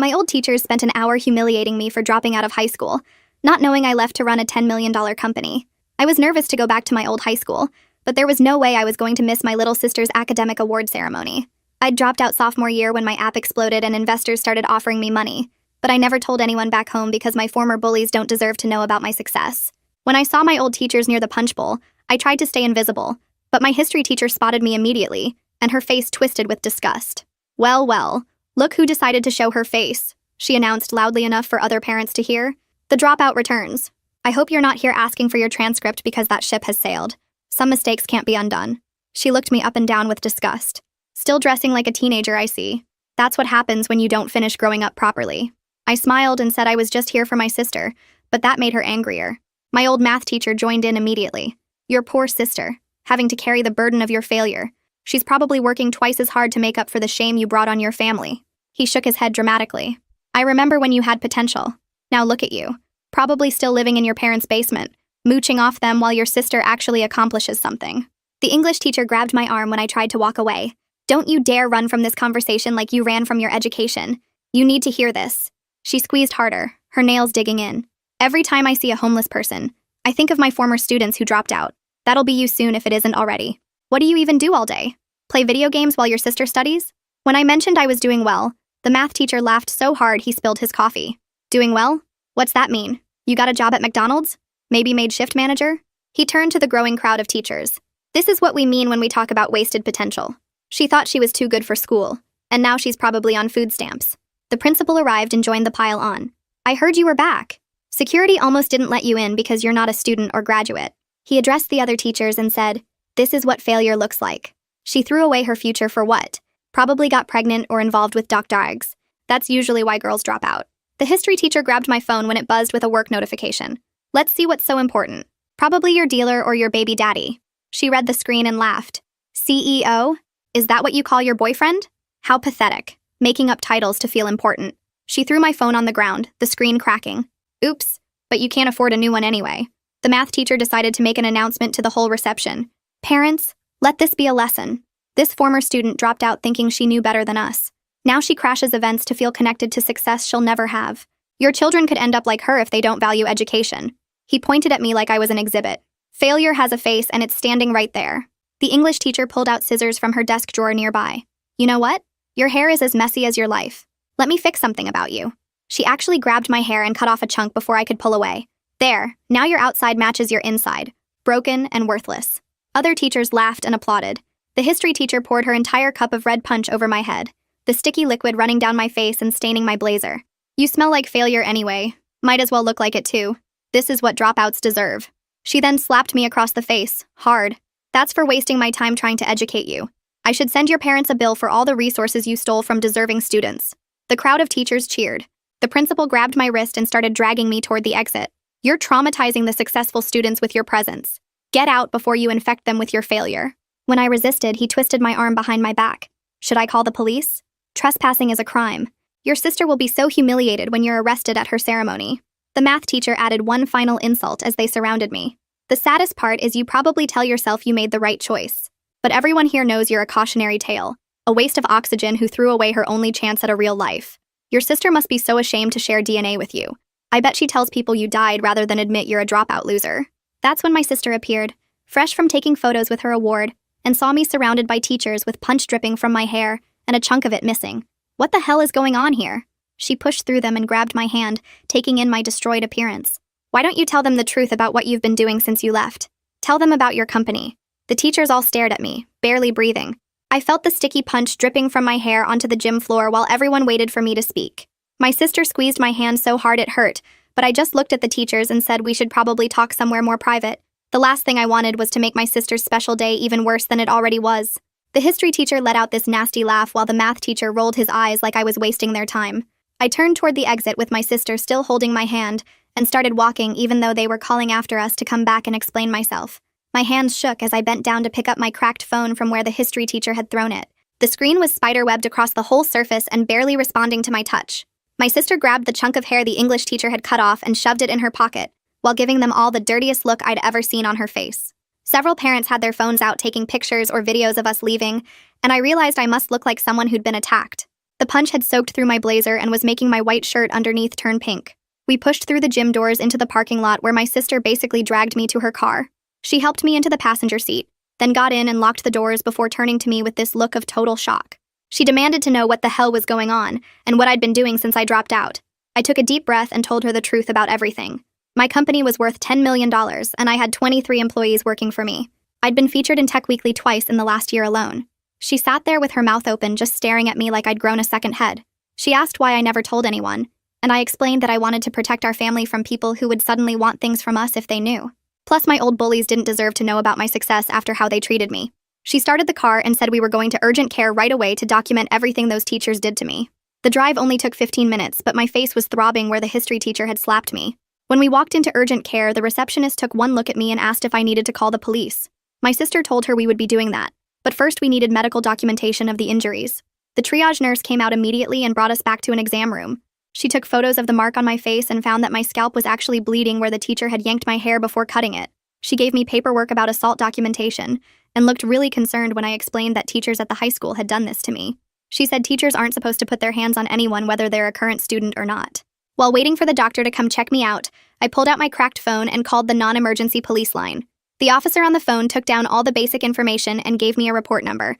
My old teachers spent an hour humiliating me for dropping out of high school, not knowing I left to run a $10 million company. I was nervous to go back to my old high school, but there was no way I was going to miss my little sister's academic award ceremony. I'd dropped out sophomore year when my app exploded and investors started offering me money, but I never told anyone back home because my former bullies don't deserve to know about my success. When I saw my old teachers near the punch bowl, I tried to stay invisible, but my history teacher spotted me immediately, and her face twisted with disgust. Well, well, look who decided to show her face, she announced loudly enough for other parents to hear. The dropout returns. I hope you're not here asking for your transcript because that ship has sailed. Some mistakes can't be undone. She looked me up and down with disgust. Still dressing like a teenager, I see. That's what happens when you don't finish growing up properly. I smiled and said I was just here for my sister, but that made her angrier. My old math teacher joined in immediately. Your poor sister, having to carry the burden of your failure. She's probably working twice as hard to make up for the shame you brought on your family. He shook his head dramatically. I remember when you had potential. Now look at you. Probably still living in your parents' basement, mooching off them while your sister actually accomplishes something. The English teacher grabbed my arm when I tried to walk away. Don't you dare run from this conversation like you ran from your education. You need to hear this. She squeezed harder, her nails digging in. Every time I see a homeless person, I think of my former students who dropped out. That'll be you soon if it isn't already. What do you even do all day? Play video games while your sister studies? When I mentioned I was doing well, the math teacher laughed so hard he spilled his coffee. Doing well? What's that mean? You got a job at McDonald's? Maybe made shift manager? He turned to the growing crowd of teachers. This is what we mean when we talk about wasted potential. She thought she was too good for school, and now she's probably on food stamps. The principal arrived and joined the pile on. I heard you were back. Security almost didn't let you in because you're not a student or graduate. He addressed the other teachers and said, this is what failure looks like. She threw away her future for what? Probably got pregnant or involved with doctorgs. That's usually why girls drop out. The history teacher grabbed my phone when it buzzed with a work notification. Let's see what's so important. Probably your dealer or your baby daddy. She read the screen and laughed. CEO? Is that what you call your boyfriend? How pathetic. Making up titles to feel important. She threw my phone on the ground, the screen cracking. Oops, but you can't afford a new one anyway. The math teacher decided to make an announcement to the whole reception. Parents, let this be a lesson. This former student dropped out thinking she knew better than us. Now she crashes events to feel connected to success she'll never have. Your children could end up like her if they don't value education. He pointed at me like I was an exhibit. Failure has a face and it's standing right there. The English teacher pulled out scissors from her desk drawer nearby. You know what? Your hair is as messy as your life. Let me fix something about you. She actually grabbed my hair and cut off a chunk before I could pull away. There, now your outside matches your inside. Broken and worthless. Other teachers laughed and applauded. The history teacher poured her entire cup of red punch over my head, the sticky liquid running down my face and staining my blazer. You smell like failure anyway. Might as well look like it too. This is what dropouts deserve. She then slapped me across the face, hard. That's for wasting my time trying to educate you. I should send your parents a bill for all the resources you stole from deserving students. The crowd of teachers cheered. The principal grabbed my wrist and started dragging me toward the exit. You're traumatizing the successful students with your presence. Get out before you infect them with your failure. When I resisted, he twisted my arm behind my back. Should I call the police? Trespassing is a crime. Your sister will be so humiliated when you're arrested at her ceremony. The math teacher added one final insult as they surrounded me. The saddest part is you probably tell yourself you made the right choice. But everyone here knows you're a cautionary tale, a waste of oxygen who threw away her only chance at a real life. Your sister must be so ashamed to share DNA with you. I bet she tells people you died rather than admit you're a dropout loser. That's when my sister appeared, fresh from taking photos with her award, and saw me surrounded by teachers with punch dripping from my hair and a chunk of it missing. What the hell is going on here? She pushed through them and grabbed my hand, taking in my destroyed appearance. Why don't you tell them the truth about what you've been doing since you left? Tell them about your company. The teachers all stared at me, barely breathing. I felt the sticky punch dripping from my hair onto the gym floor while everyone waited for me to speak. My sister squeezed my hand so hard it hurt, but I just looked at the teachers and said we should probably talk somewhere more private. The last thing I wanted was to make my sister's special day even worse than it already was. The history teacher let out this nasty laugh while the math teacher rolled his eyes like I was wasting their time. I turned toward the exit with my sister still holding my hand and started walking even though they were calling after us to come back and explain myself. My hands shook as I bent down to pick up my cracked phone from where the history teacher had thrown it. The screen was spiderwebbed across the whole surface and barely responding to my touch. My sister grabbed the chunk of hair the English teacher had cut off and shoved it in her pocket, while giving them all the dirtiest look I'd ever seen on her face. Several parents had their phones out taking pictures or videos of us leaving, and I realized I must look like someone who'd been attacked. The punch had soaked through my blazer and was making my white shirt underneath turn pink. We pushed through the gym doors into the parking lot where my sister basically dragged me to her car. She helped me into the passenger seat, then got in and locked the doors before turning to me with this look of total shock. She demanded to know what the hell was going on and what I'd been doing since I dropped out. I took a deep breath and told her the truth about everything. My company was worth $10 million, and I had 23 employees working for me. I'd been featured in Tech Weekly twice in the last year alone. She sat there with her mouth open, just staring at me like I'd grown a second head. She asked why I never told anyone, and I explained that I wanted to protect our family from people who would suddenly want things from us if they knew. Plus, my old bullies didn't deserve to know about my success after how they treated me. She started the car and said we were going to urgent care right away to document everything those teachers did to me. The drive only took 15 minutes, but my face was throbbing where the history teacher had slapped me. When we walked into urgent care, the receptionist took one look at me and asked if I needed to call the police. My sister told her we would be doing that, but first we needed medical documentation of the injuries. The triage nurse came out immediately and brought us back to an exam room. She took photos of the mark on my face and found that my scalp was actually bleeding where the teacher had yanked my hair before cutting it. She gave me paperwork about assault documentation and looked really concerned when I explained that teachers at the high school had done this to me. She said teachers aren't supposed to put their hands on anyone whether they're a current student or not. While waiting for the doctor to come check me out, I pulled out my cracked phone and called the non-emergency police line. The officer on the phone took down all the basic information and gave me a report number.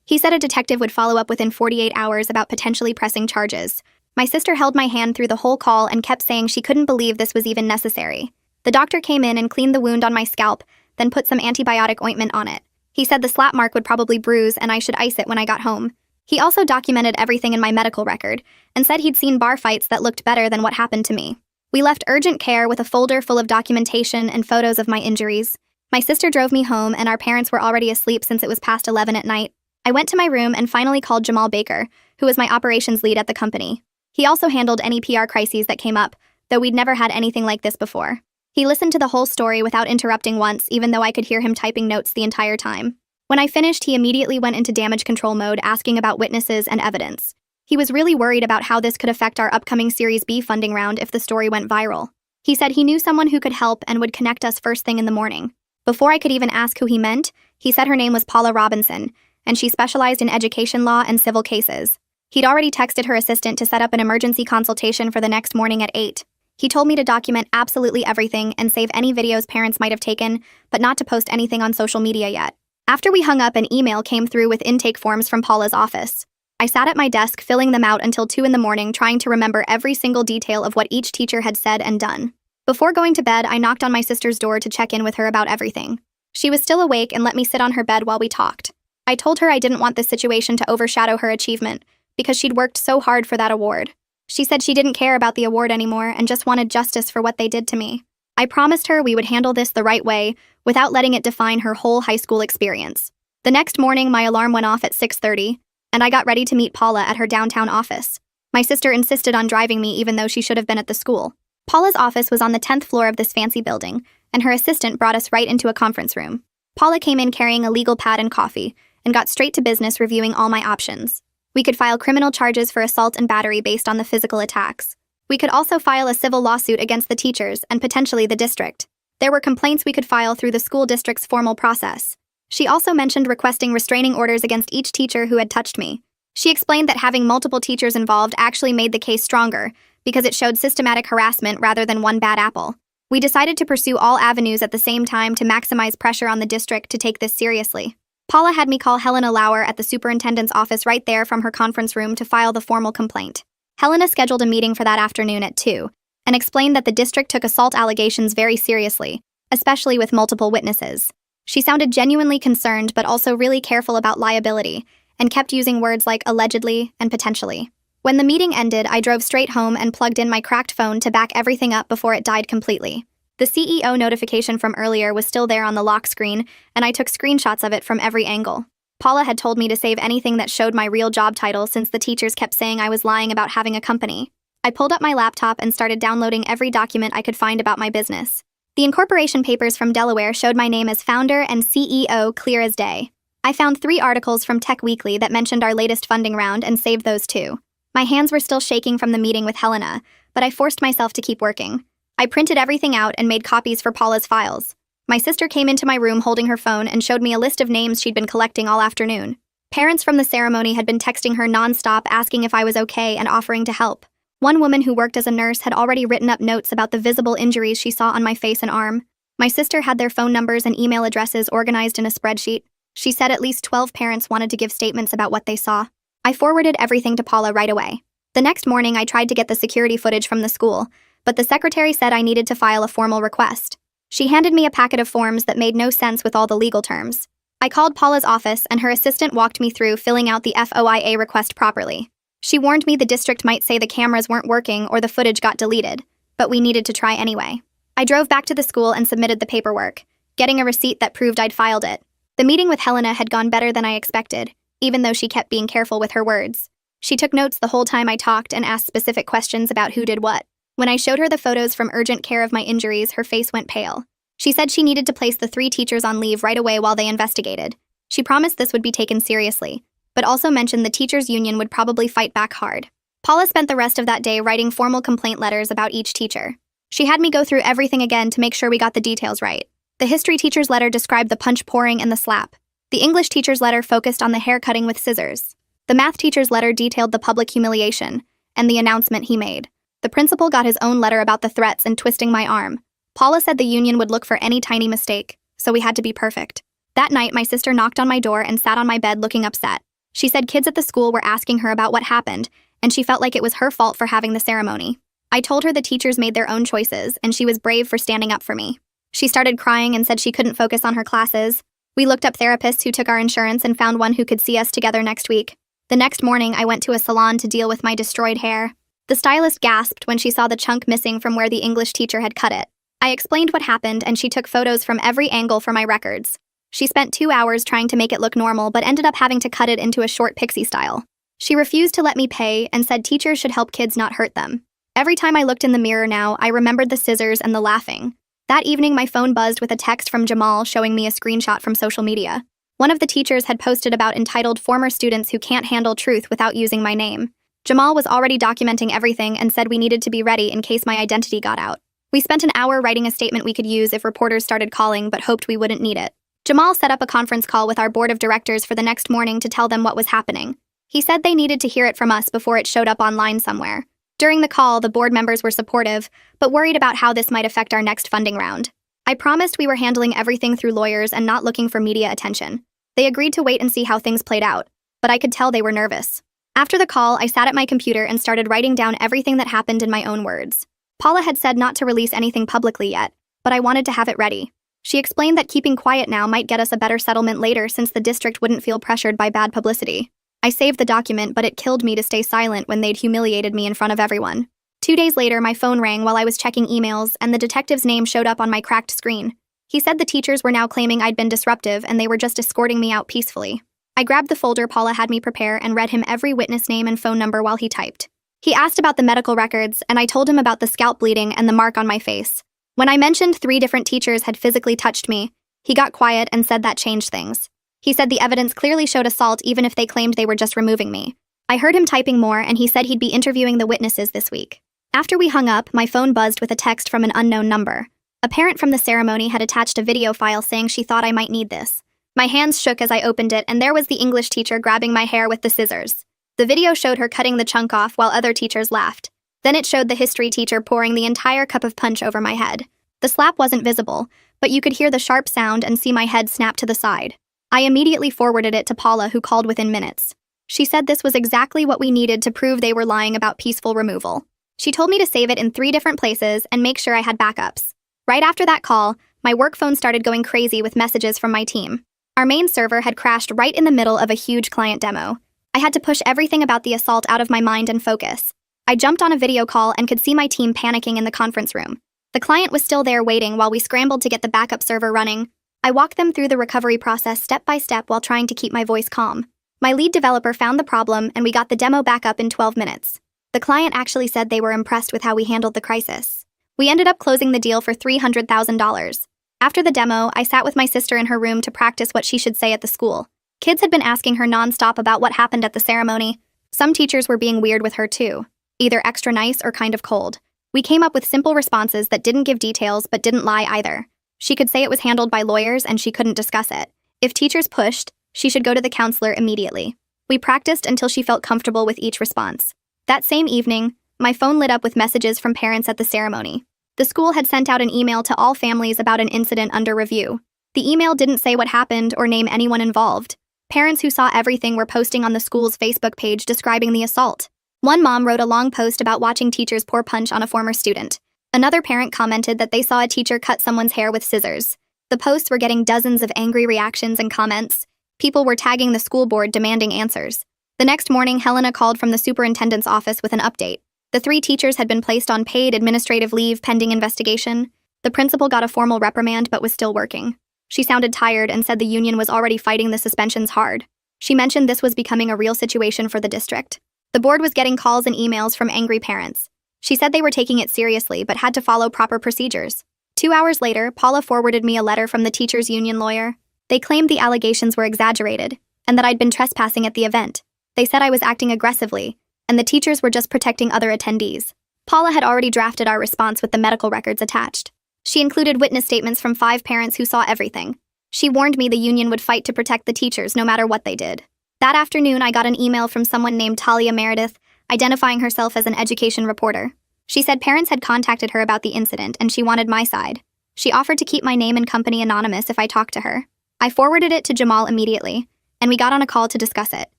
He said a detective would follow up within 48 hours about potentially pressing charges. My sister held my hand through the whole call and kept saying she couldn't believe this was even necessary. The doctor came in and cleaned the wound on my scalp, then put some antibiotic ointment on it. He said the slap mark would probably bruise and I should ice it when I got home. He also documented everything in my medical record and said he'd seen bar fights that looked better than what happened to me. We left urgent care with a folder full of documentation and photos of my injuries. My sister drove me home and our parents were already asleep since it was past 11 at night. I went to my room and finally called Jamal Baker, who was my operations lead at the company. He also handled any PR crises that came up, though we'd never had anything like this before. He listened to the whole story without interrupting once, even though I could hear him typing notes the entire time. When I finished, he immediately went into damage control mode, asking about witnesses and evidence. He was really worried about how this could affect our upcoming Series B funding round if the story went viral. He said he knew someone who could help and would connect us first thing in the morning. Before I could even ask who he meant, he said her name was Paula Robinson, and she specialized in education law and civil cases. He'd already texted her assistant to set up an emergency consultation for the next morning at 8. He told me to document absolutely everything and save any videos parents might have taken, but not to post anything on social media yet. After we hung up, an email came through with intake forms from Paula's office. I sat at my desk filling them out until 2 in the morning, trying to remember every single detail of what each teacher had said and done. Before going to bed, I knocked on my sister's door to check in with her about everything. She was still awake and let me sit on her bed while we talked. I told her I didn't want this situation to overshadow her achievement, because she'd worked so hard for that award. She said she didn't care about the award anymore and just wanted justice for what they did to me. I promised her we would handle this the right way, without letting it define her whole high school experience. The next morning, my alarm went off at 6:30, and I got ready to meet Paula at her downtown office. My sister insisted on driving me even though she should have been at the school. Paula's office was on the 10th floor of this fancy building, and her assistant brought us right into a conference room. Paula came in carrying a legal pad and coffee, and got straight to business reviewing all my options. We could file criminal charges for assault and battery based on the physical attacks. We could also file a civil lawsuit against the teachers and potentially the district. There were complaints we could file through the school district's formal process. She also mentioned requesting restraining orders against each teacher who had touched me. She explained that having multiple teachers involved actually made the case stronger, because it showed systematic harassment rather than one bad apple. We decided to pursue all avenues at the same time to maximize pressure on the district to take this seriously. Paula had me call Helena Lauer at the superintendent's office right there from her conference room to file the formal complaint. Helena scheduled a meeting for that afternoon at 2, and explained that the district took assault allegations very seriously, especially with multiple witnesses. She sounded genuinely concerned but also really careful about liability, and kept using words like allegedly and potentially. When the meeting ended, I drove straight home and plugged in my cracked phone to back everything up before it died completely. The CEO notification from earlier was still there on the lock screen, and I took screenshots of it from every angle. Paula had told me to save anything that showed my real job title since the teachers kept saying I was lying about having a company. I pulled up my laptop and started downloading every document I could find about my business. The incorporation papers from Delaware showed my name as founder and CEO clear as day. I found 3 articles from Tech Weekly that mentioned our latest funding round and saved those too. My hands were still shaking from the meeting with Helena, but I forced myself to keep working. I printed everything out and made copies for Paula's files. My sister came into my room holding her phone and showed me a list of names she'd been collecting all afternoon. Parents from the ceremony had been texting her nonstop asking if I was okay and offering to help. One woman who worked as a nurse had already written up notes about the visible injuries she saw on my face and arm. My sister had their phone numbers and email addresses organized in a spreadsheet. She said at least 12 parents wanted to give statements about what they saw. I forwarded everything to Paula right away. The next morning, I tried to get the security footage from the school, but the secretary said I needed to file a formal request. She handed me a packet of forms that made no sense with all the legal terms. I called Paula's office, and her assistant walked me through filling out the FOIA request properly. She warned me the district might say the cameras weren't working or the footage got deleted, but we needed to try anyway. I drove back to the school and submitted the paperwork, getting a receipt that proved I'd filed it. The meeting with Helena had gone better than I expected, even though she kept being careful with her words. She took notes the whole time I talked and asked specific questions about who did what. When I showed her the photos from urgent care of my injuries, her face went pale. She said she needed to place the 3 teachers on leave right away while they investigated. She promised this would be taken seriously, but also mentioned the teachers' union would probably fight back hard. Paula spent the rest of that day writing formal complaint letters about each teacher. She had me go through everything again to make sure we got the details right. The history teacher's letter described the punch pouring and the slap. The English teacher's letter focused on the hair cutting with scissors. The math teacher's letter detailed the public humiliation and the announcement he made. The principal got his own letter about the threats and twisting my arm. Paula said the union would look for any tiny mistake, so we had to be perfect. That night, my sister knocked on my door and sat on my bed looking upset. She said kids at the school were asking her about what happened, and she felt like it was her fault for having the ceremony. I told her the teachers made their own choices, and she was brave for standing up for me. She started crying and said she couldn't focus on her classes. We looked up therapists who took our insurance and found one who could see us together next week. The next morning, I went to a salon to deal with my destroyed hair. The stylist gasped when she saw the chunk missing from where the English teacher had cut it. I explained what happened, and she took photos from every angle for my records. She spent 2 hours trying to make it look normal, but ended up having to cut it into a short pixie style. She refused to let me pay and said teachers should help kids not hurt them. Every time I looked in the mirror now, I remembered the scissors and the laughing. That evening, my phone buzzed with a text from Jamal showing me a screenshot from social media. One of the teachers had posted about entitled former students who can't handle truth without using my name. Jamal was already documenting everything and said we needed to be ready in case my identity got out. We spent an hour writing a statement we could use if reporters started calling, but hoped we wouldn't need it. Jamal set up a conference call with our board of directors for the next morning to tell them what was happening. He said they needed to hear it from us before it showed up online somewhere. During the call, the board members were supportive, but worried about how this might affect our next funding round. I promised we were handling everything through lawyers and not looking for media attention. They agreed to wait and see how things played out, but I could tell they were nervous. After the call, I sat at my computer and started writing down everything that happened in my own words. Paula had said not to release anything publicly yet, but I wanted to have it ready. She explained that keeping quiet now might get us a better settlement later since the district wouldn't feel pressured by bad publicity. I saved the document, but it killed me to stay silent when they'd humiliated me in front of everyone. 2 days later, my phone rang while I was checking emails, and the detective's name showed up on my cracked screen. He said the teachers were now claiming I'd been disruptive and they were just escorting me out peacefully. I grabbed the folder Paula had me prepare and read him every witness name and phone number while he typed. He asked about the medical records, and I told him about the scalp bleeding and the mark on my face. When I mentioned 3 different teachers had physically touched me, he got quiet and said that changed things. He said the evidence clearly showed assault even if they claimed they were just removing me. I heard him typing more, and he said he'd be interviewing the witnesses this week. After we hung up, my phone buzzed with a text from an unknown number. A parent from the ceremony had attached a video file saying she thought I might need this. My hands shook as I opened it, and there was the English teacher grabbing my hair with the scissors. The video showed her cutting the chunk off while other teachers laughed. Then it showed the history teacher pouring the entire cup of punch over my head. The slap wasn't visible, but you could hear the sharp sound and see my head snap to the side. I immediately forwarded it to Paula, who called within minutes. She said this was exactly what we needed to prove they were lying about peaceful removal. She told me to save it in 3 different places and make sure I had backups. Right after that call, my work phone started going crazy with messages from my team. Our main server had crashed right in the middle of a huge client demo. I had to push everything about the assault out of my mind and focus. I jumped on a video call and could see my team panicking in the conference room. The client was still there waiting while we scrambled to get the backup server running. I walked them through the recovery process step by step while trying to keep my voice calm. My lead developer found the problem, and we got the demo back up in 12 minutes. The client actually said they were impressed with how we handled the crisis. We ended up closing the deal for $300,000. After the demo, I sat with my sister in her room to practice what she should say at the school. Kids had been asking her nonstop about what happened at the ceremony. Some teachers were being weird with her too, either extra nice or kind of cold. We came up with simple responses that didn't give details but didn't lie either. She could say it was handled by lawyers and she couldn't discuss it. If teachers pushed, She should go to the counselor immediately. We practiced until she felt comfortable with each response. That same evening, my phone lit up with messages from parents at the ceremony. The school had sent out an email to all families about an incident under review. The email didn't say what happened or name anyone involved. Parents who saw everything were posting on the school's Facebook page describing the assault. One mom wrote a long post about watching teachers pour punch on a former student. Another parent commented that they saw a teacher cut someone's hair with scissors. The posts were getting dozens of angry reactions and comments. People were tagging the school board demanding answers. The next morning, Helena called from the superintendent's office with an update. The 3 teachers had been placed on paid administrative leave pending investigation. The principal got a formal reprimand but was still working. She sounded tired and said the union was already fighting the suspensions hard. She mentioned this was becoming a real situation for the district. The board was getting calls and emails from angry parents. She said they were taking it seriously but had to follow proper procedures. 2 hours later, Paula forwarded me a letter from the teachers' union lawyer. They claimed the allegations were exaggerated and that I'd been trespassing at the event. They said I was acting aggressively, and the teachers were just protecting other attendees. Paula had already drafted our response with the medical records attached. She included witness statements from 5 parents who saw everything. She warned me the union would fight to protect the teachers no matter what they did. That afternoon, I got an email from someone named Talia Meredith, identifying herself as an education reporter. She said parents had contacted her about the incident and she wanted my side. She offered to keep my name and company anonymous if I talked to her. I forwarded it to Jamal immediately, and we got on a call to discuss it.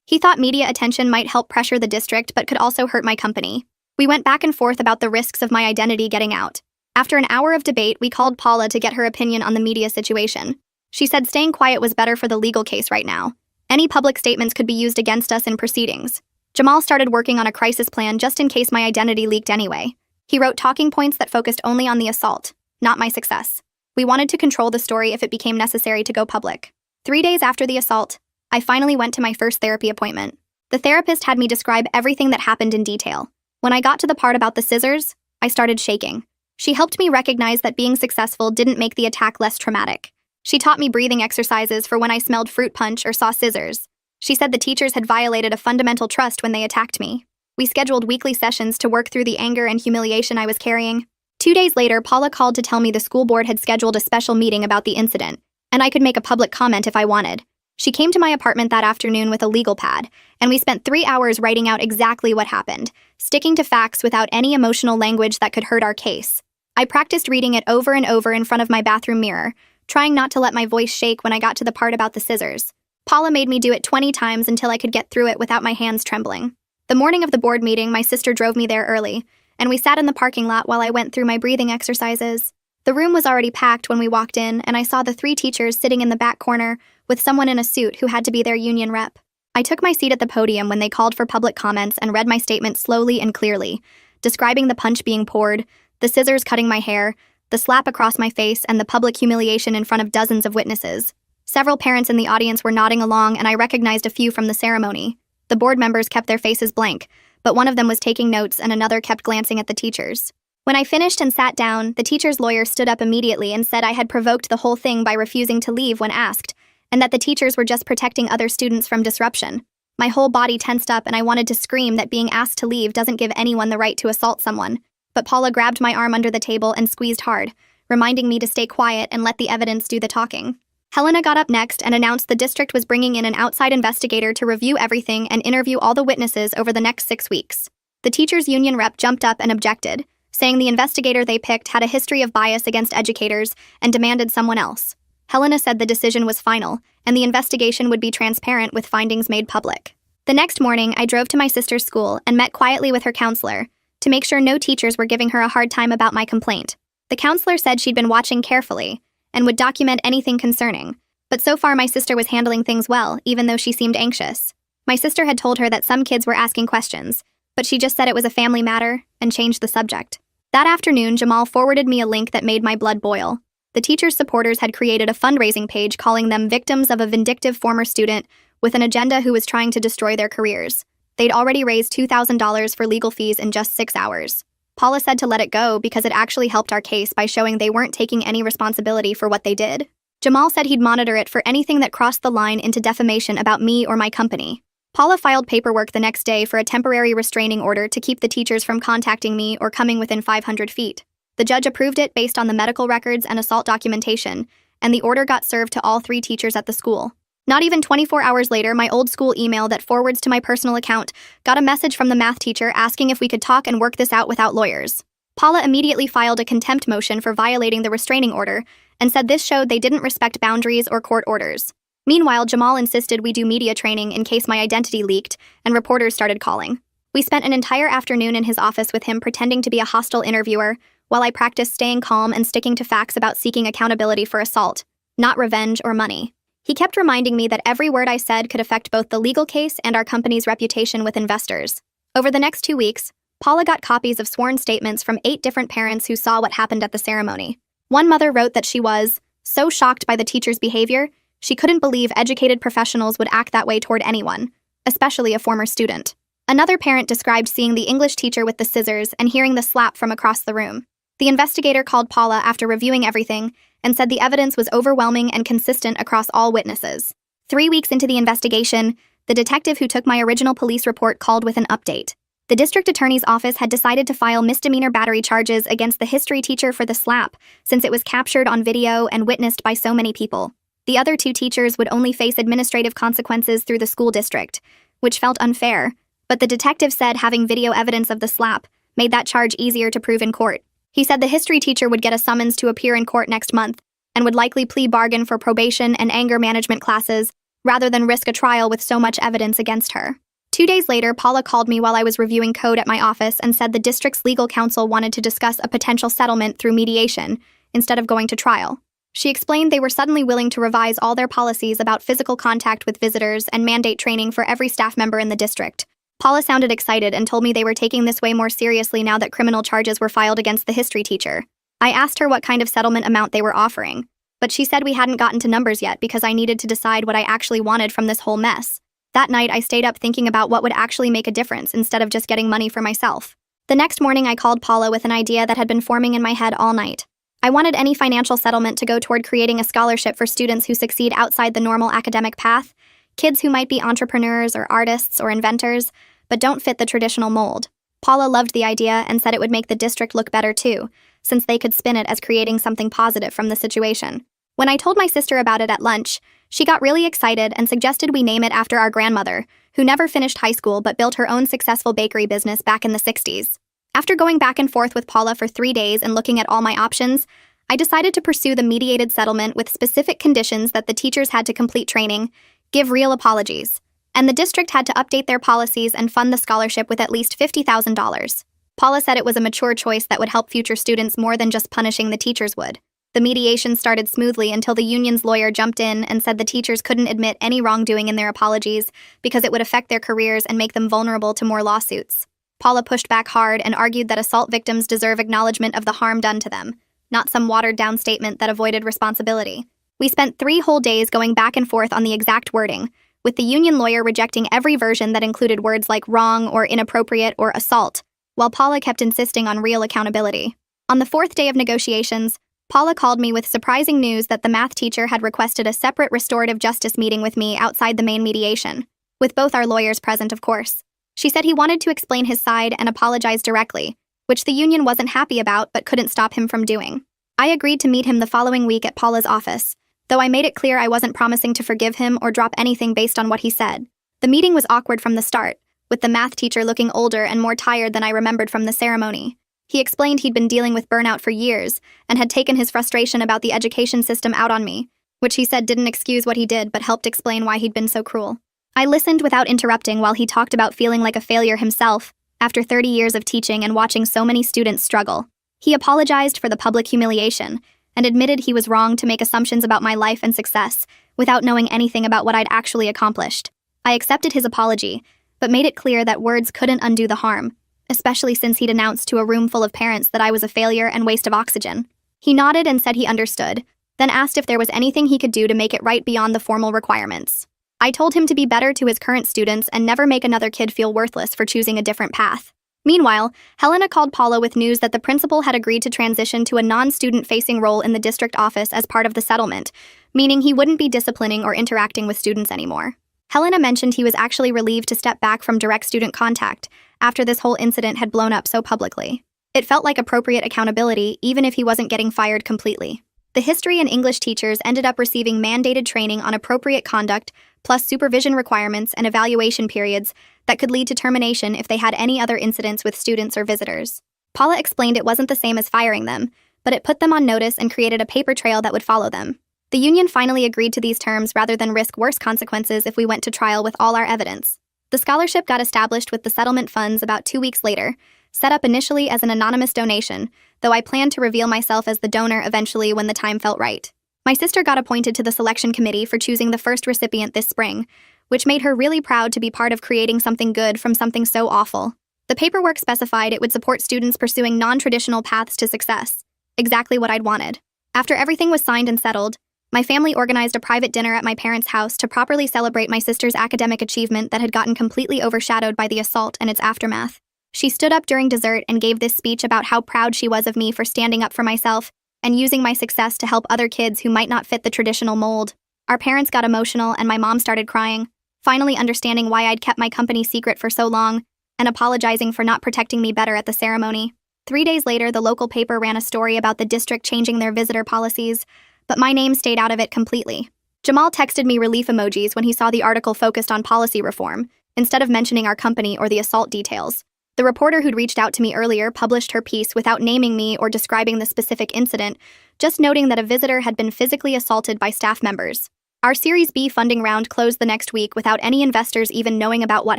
He thought media attention might help pressure the district but could also hurt my company. We went back and forth about the risks of my identity getting out. After an hour of debate, we called Paula to get her opinion on the media situation. She said staying quiet was better for the legal case right now. Any public statements could be used against us in proceedings. Jamal started working on a crisis plan just in case my identity leaked anyway. He wrote talking points that focused only on the assault, not my success. We wanted to control the story if it became necessary to go public. 3 days after the assault, I finally went to my first therapy appointment. The therapist had me describe everything that happened in detail. When I got to the part about the scissors, I started shaking. She helped me recognize that being successful didn't make the attack less traumatic. She taught me breathing exercises for when I smelled fruit punch or saw scissors. She said the teachers had violated a fundamental trust when they attacked me. We scheduled weekly sessions to work through the anger and humiliation I was carrying. 2 days later, Paula called to tell me the school board had scheduled a special meeting about the incident, and I could make a public comment if I wanted. She came to my apartment that afternoon with a legal pad, and we spent 3 hours writing out exactly what happened, sticking to facts without any emotional language that could hurt our case. I practiced reading it over and over in front of my bathroom mirror, trying not to let my voice shake when I got to the part about the scissors. Paula made me do it 20 times until I could get through it without my hands trembling. The morning of the board meeting, my sister drove me there early, and we sat in the parking lot while I went through my breathing exercises. The room was already packed when we walked in, and I saw the 3 teachers sitting in the back corner with someone in a suit who had to be their union rep. I took my seat at the podium when they called for public comments and read my statement slowly and clearly, describing the punch being poured, the scissors cutting my hair, the slap across my face, and the public humiliation in front of dozens of witnesses. Several parents in the audience were nodding along, and I recognized a few from the ceremony. The board members kept their faces blank, but one of them was taking notes and another kept glancing at the teachers. When I finished and sat down, the teacher's lawyer stood up immediately and said I had provoked the whole thing by refusing to leave when asked, and that the teachers were just protecting other students from disruption. My whole body tensed up and I wanted to scream that being asked to leave doesn't give anyone the right to assault someone. But Paula grabbed my arm under the table and squeezed hard, reminding me to stay quiet and let the evidence do the talking. Helena got up next and announced the district was bringing in an outside investigator to review everything and interview all the witnesses over the next 6 weeks. The teachers' union rep jumped up and objected, saying the investigator they picked had a history of bias against educators and demanded someone else. Helena said the decision was final, and the investigation would be transparent with findings made public. The next morning, I drove to my sister's school and met quietly with her counselor to make sure no teachers were giving her a hard time about my complaint. The counselor said she'd been watching carefully and would document anything concerning, but so far my sister was handling things well, even though she seemed anxious. My sister had told her that some kids were asking questions, but she just said it was a family matter and changed the subject. That afternoon, Jamal forwarded me a link that made my blood boil. The teachers' supporters had created a fundraising page calling them victims of a vindictive former student with an agenda who was trying to destroy their careers. They'd already raised $2,000 for legal fees in just 6 hours. Paula said to let it go because it actually helped our case by showing they weren't taking any responsibility for what they did. Jamal said he'd monitor it for anything that crossed the line into defamation about me or my company. Paula filed paperwork the next day for a temporary restraining order to keep the teachers from contacting me or coming within 500 feet. The judge approved it based on the medical records and assault documentation, and the order got served to all 3 teachers at the school. Not even 24 hours later, my old school email that forwards to my personal account got a message from the math teacher asking if we could talk and work this out without lawyers. Paula immediately filed a contempt motion for violating the restraining order and said this showed they didn't respect boundaries or court orders. Meanwhile, Jamal insisted we do media training in case my identity leaked, and reporters started calling. We spent an entire afternoon in his office with him pretending to be a hostile interviewer, while I practiced staying calm and sticking to facts about seeking accountability for assault, not revenge or money. He kept reminding me that every word I said could affect both the legal case and our company's reputation with investors. Over the next 2 weeks, Paula got copies of sworn statements from 8 different parents who saw what happened at the ceremony. One mother wrote that she was so shocked by the teacher's behavior, she couldn't believe educated professionals would act that way toward anyone, especially a former student. Another parent described seeing the English teacher with the scissors and hearing the slap from across the room. The investigator called Paula after reviewing everything and said the evidence was overwhelming and consistent across all witnesses. 3 weeks into the investigation, the detective who took my original police report called with an update. The district attorney's office had decided to file misdemeanor battery charges against the history teacher for the slap, since it was captured on video and witnessed by so many people. The other 2 teachers would only face administrative consequences through the school district, which felt unfair, but the detective said having video evidence of the slap made that charge easier to prove in court. He said the history teacher would get a summons to appear in court next month and would likely plea bargain for probation and anger management classes rather than risk a trial with so much evidence against her. 2 days later, Paula called me while I was reviewing code at my office and said the district's legal counsel wanted to discuss a potential settlement through mediation instead of going to trial. She explained they were suddenly willing to revise all their policies about physical contact with visitors and mandate training for every staff member in the district. Paula sounded excited and told me they were taking this way more seriously now that criminal charges were filed against the history teacher. I asked her what kind of settlement amount they were offering, but she said we hadn't gotten to numbers yet because I needed to decide what I actually wanted from this whole mess. That night, I stayed up thinking about what would actually make a difference instead of just getting money for myself. The next morning, I called Paula with an idea that had been forming in my head all night. I wanted any financial settlement to go toward creating a scholarship for students who succeed outside the normal academic path, kids who might be entrepreneurs or artists or inventors, but don't fit the traditional mold. Paula loved the idea and said it would make the district look better too, since they could spin it as creating something positive from the situation. When I told my sister about it at lunch, she got really excited and suggested we name it after our grandmother, who never finished high school but built her own successful bakery business back in the 60s. After going back and forth with Paula for 3 days and looking at all my options, I decided to pursue the mediated settlement with specific conditions that the teachers had to complete training, give real apologies, and the district had to update their policies and fund the scholarship with at least $50,000. Paula said it was a mature choice that would help future students more than just punishing the teachers would. The mediation started smoothly until the union's lawyer jumped in and said the teachers couldn't admit any wrongdoing in their apologies because it would affect their careers and make them vulnerable to more lawsuits. Paula pushed back hard and argued that assault victims deserve acknowledgement of the harm done to them, not some watered-down statement that avoided responsibility. We spent 3 whole days going back and forth on the exact wording, with the union lawyer rejecting every version that included words like wrong or inappropriate or assault, while Paula kept insisting on real accountability. On the 4th day of negotiations, Paula called me with surprising news that the math teacher had requested a separate restorative justice meeting with me outside the main mediation, with both our lawyers present, of course. She said he wanted to explain his side and apologize directly, which the union wasn't happy about but couldn't stop him from doing. I agreed to meet him the following week at Paula's office, though I made it clear I wasn't promising to forgive him or drop anything based on what he said. The meeting was awkward from the start, with the math teacher looking older and more tired than I remembered from the ceremony. He explained he'd been dealing with burnout for years and had taken his frustration about the education system out on me, which he said didn't excuse what he did but helped explain why he'd been so cruel. I listened without interrupting while he talked about feeling like a failure himself after 30 years of teaching and watching so many students struggle. He apologized for the public humiliation and admitted he was wrong to make assumptions about my life and success without knowing anything about what I'd actually accomplished. I accepted his apology, but made it clear that words couldn't undo the harm, especially since he'd announced to a room full of parents that I was a failure and waste of oxygen. He nodded and said he understood, then asked if there was anything he could do to make it right beyond the formal requirements. I told him to be better to his current students and never make another kid feel worthless for choosing a different path. Meanwhile, Helena called Paula with news that the principal had agreed to transition to a non-student-facing role in the district office as part of the settlement, meaning he wouldn't be disciplining or interacting with students anymore. Helena mentioned he was actually relieved to step back from direct student contact after this whole incident had blown up so publicly. It felt like appropriate accountability, even if he wasn't getting fired completely. The history and English teachers ended up receiving mandated training on appropriate conduct, plus supervision requirements and evaluation periods that could lead to termination if they had any other incidents with students or visitors. Paula explained it wasn't the same as firing them, but it put them on notice and created a paper trail that would follow them. The union finally agreed to these terms rather than risk worse consequences if we went to trial with all our evidence. The scholarship got established with the settlement funds about 2 weeks later, set up initially as an anonymous donation, though I planned to reveal myself as the donor eventually when the time felt right. My sister got appointed to the selection committee for choosing the first recipient this spring, which made her really proud to be part of creating something good from something so awful. The paperwork specified it would support students pursuing non-traditional paths to success. Exactly what I'd wanted. After everything was signed and settled, my family organized a private dinner at my parents' house to properly celebrate my sister's academic achievement that had gotten completely overshadowed by the assault and its aftermath. She stood up during dessert and gave this speech about how proud she was of me for standing up for myself and using my success to help other kids who might not fit the traditional mold. Our parents got emotional and my mom started crying, finally understanding why I'd kept my company secret for so long and apologizing for not protecting me better at the ceremony. 3 days later, the local paper ran a story about the district changing their visitor policies, but my name stayed out of it completely. Jamal texted me relief emojis when he saw the article focused on policy reform, instead of mentioning our company or the assault details. The reporter who'd reached out to me earlier published her piece without naming me or describing the specific incident, just noting that a visitor had been physically assaulted by staff members. Our Series B funding round closed the next week without any investors even knowing about what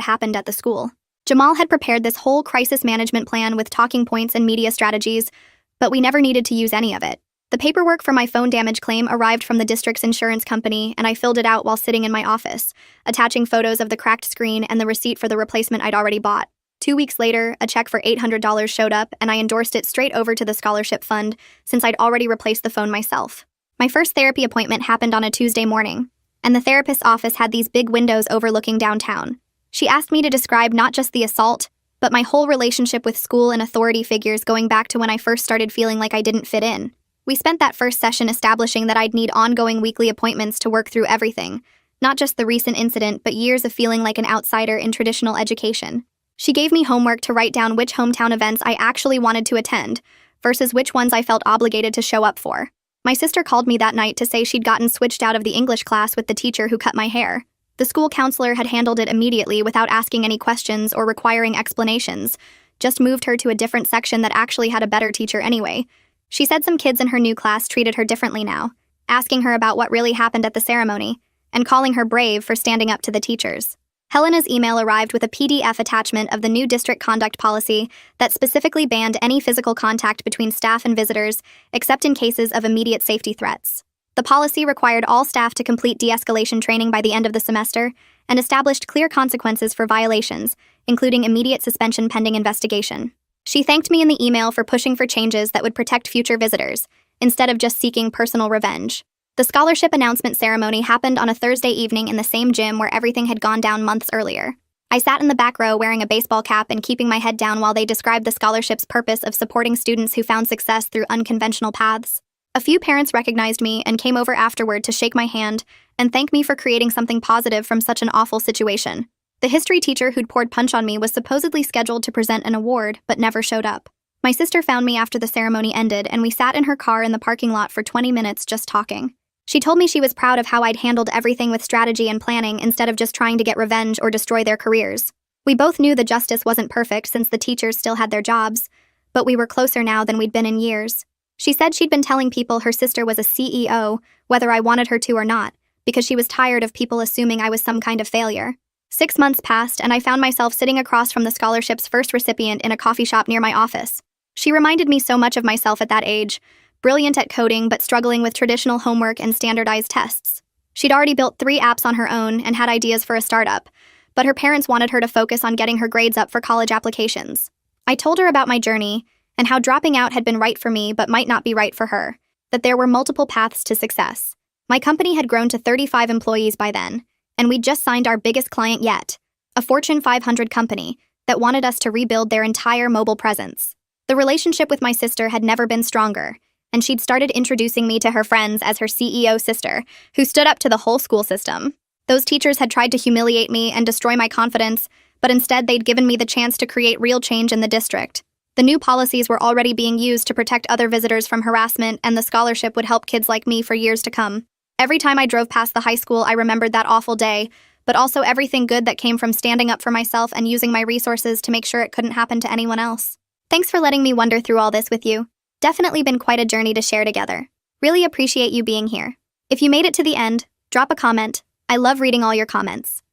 happened at the school. Jamal had prepared this whole crisis management plan with talking points and media strategies, but we never needed to use any of it. The paperwork for my phone damage claim arrived from the district's insurance company, and I filled it out while sitting in my office, attaching photos of the cracked screen and the receipt for the replacement I'd already bought. 2 weeks later, a check for $800 showed up, and I endorsed it straight over to the scholarship fund since I'd already replaced the phone myself. My first therapy appointment happened on a Tuesday morning, and the therapist's office had these big windows overlooking downtown. She asked me to describe not just the assault, but my whole relationship with school and authority figures going back to when I first started feeling like I didn't fit in. We spent that first session establishing that I'd need ongoing weekly appointments to work through everything, not just the recent incident, but years of feeling like an outsider in traditional education. She gave me homework to write down which hometown events I actually wanted to attend, versus which ones I felt obligated to show up for. My sister called me that night to say she'd gotten switched out of the English class with the teacher who cut my hair. The school counselor had handled it immediately without asking any questions or requiring explanations, just moved her to a different section that actually had a better teacher anyway. She said some kids in her new class treated her differently now, asking her about what really happened at the ceremony, and calling her brave for standing up to the teachers. Helena's email arrived with a PDF attachment of the new district conduct policy that specifically banned any physical contact between staff and visitors, except in cases of immediate safety threats. The policy required all staff to complete de-escalation training by the end of the semester and established clear consequences for violations, including immediate suspension pending investigation. She thanked me in the email for pushing for changes that would protect future visitors, instead of just seeking personal revenge. The scholarship announcement ceremony happened on a Thursday evening in the same gym where everything had gone down months earlier. I sat in the back row wearing a baseball cap and keeping my head down while they described the scholarship's purpose of supporting students who found success through unconventional paths. A few parents recognized me and came over afterward to shake my hand and thank me for creating something positive from such an awful situation. The history teacher who'd poured punch on me was supposedly scheduled to present an award, but never showed up. My sister found me after the ceremony ended, and we sat in her car in the parking lot for 20 minutes just talking. She told me she was proud of how I'd handled everything with strategy and planning instead of just trying to get revenge or destroy their careers. We both knew the justice wasn't perfect since the teachers still had their jobs, but we were closer now than we'd been in years. She said she'd been telling people her sister was a CEO, whether I wanted her to or not, because she was tired of people assuming I was some kind of failure. 6 months passed, and I found myself sitting across from the scholarship's first recipient in a coffee shop near my office. She reminded me so much of myself at that age, brilliant at coding but struggling with traditional homework and standardized tests. She'd already built 3 apps on her own and had ideas for a startup, but her parents wanted her to focus on getting her grades up for college applications. I told her about my journey, and how dropping out had been right for me but might not be right for her, that there were multiple paths to success. My company had grown to 35 employees by then, and we'd just signed our biggest client yet, a Fortune 500 company that wanted us to rebuild their entire mobile presence. The relationship with my sister had never been stronger, and she'd started introducing me to her friends as her CEO sister, who stood up to the whole school system. Those teachers had tried to humiliate me and destroy my confidence, but instead they'd given me the chance to create real change in the district. The new policies were already being used to protect other visitors from harassment, and the scholarship would help kids like me for years to come. Every time I drove past the high school, I remembered that awful day, but also everything good that came from standing up for myself and using my resources to make sure it couldn't happen to anyone else. Thanks for letting me wonder through all this with you. Definitely been quite a journey to share together. Really appreciate you being here. If you made it to the end, drop a comment. I love reading all your comments.